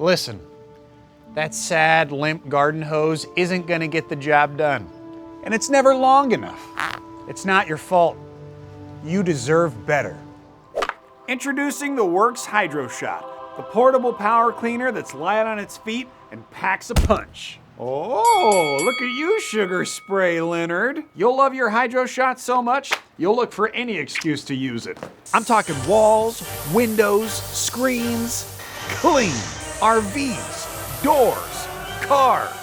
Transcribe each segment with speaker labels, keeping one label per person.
Speaker 1: Listen, that sad, limp garden hose isn't gonna get the job done. And it's never long enough. It's not your fault. You deserve better. Introducing the WORX Hydroshot, the portable power cleaner that's light on its feet and packs a punch. Oh, look at you, Sugar Spray Leonard. You'll love your Hydroshot so much, you'll look for any excuse to use it. I'm talking walls, windows, screens, clean, RVs, doors, cars.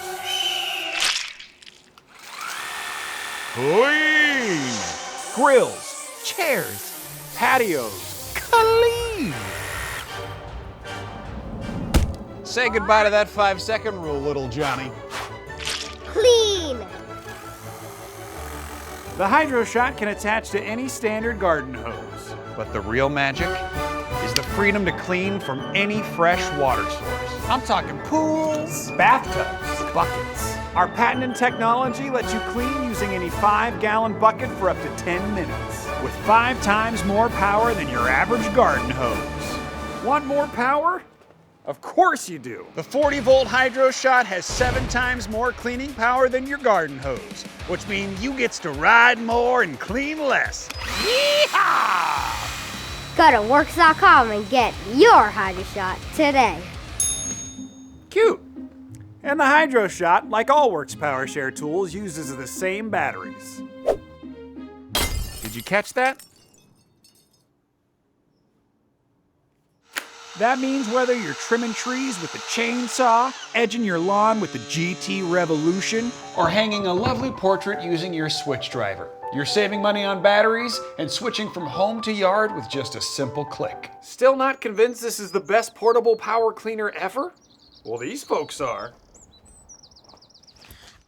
Speaker 1: Clean, grills, chairs, patios, clean. Say goodbye to that 5-second rule, little Johnny.
Speaker 2: Clean.
Speaker 1: The Hydroshot can attach to any standard garden hose, but the real magic is the freedom to clean from any fresh water source. I'm talking pools, bathtubs, buckets. Our patented technology lets you clean using any 5-gallon bucket for up to 10 minutes, with 5 times more power than your average garden hose. Want more power? Of course you do. The 40-volt Hydroshot has 7 times more cleaning power than your garden hose, which means you gets to ride more and clean less. Yeehaw!
Speaker 2: Go to WORX.com and get your Hydroshot today.
Speaker 1: Cute. And the Hydroshot, like all WORX PowerShare tools, uses the same batteries. Did you catch that? That means whether you're trimming trees with a chainsaw, edging your lawn with the GT Revolution, or hanging a lovely portrait using your switch driver, you're saving money on batteries and switching from home to yard with just a simple click. Still not convinced this is the best portable power cleaner ever? Well, these folks are.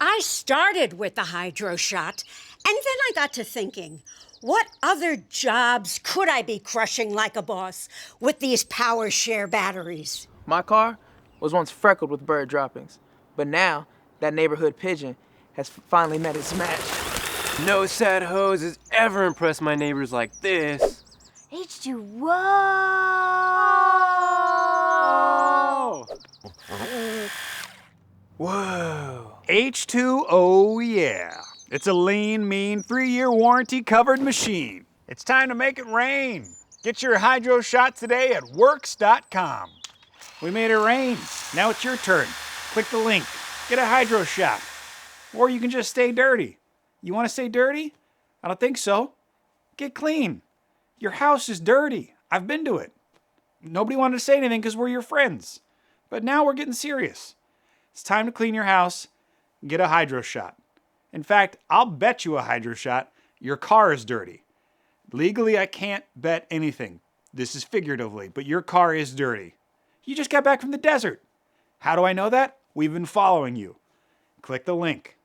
Speaker 3: I started with the Hydroshot, and then I got to thinking, what other jobs could I be crushing like a boss with these PowerShare batteries?
Speaker 4: My car was once freckled with bird droppings, but now that neighborhood pigeon has finally met its match.
Speaker 5: No sad hose has ever impressed my neighbors like this.
Speaker 2: H2O.
Speaker 5: Whoa.
Speaker 1: H2O, yeah. It's a lean, mean, 3-year warranty covered machine. It's time to make it rain. Get your Hydroshot today at WORX.com. We made it rain. Now it's your turn. Click the link. Get a Hydroshot. Or you can just stay dirty. You want to stay dirty? I don't think so. Get clean. Your house is dirty. I've been to it. Nobody wanted to say anything because we're your friends. But now we're getting serious. It's time to clean your house and get a Hydroshot. In fact, I'll bet you a Hydroshot your car is dirty. Legally, I can't bet anything. This is figuratively, but your car is dirty. You just got back from the desert. How do I know that? We've been following you. Click the link.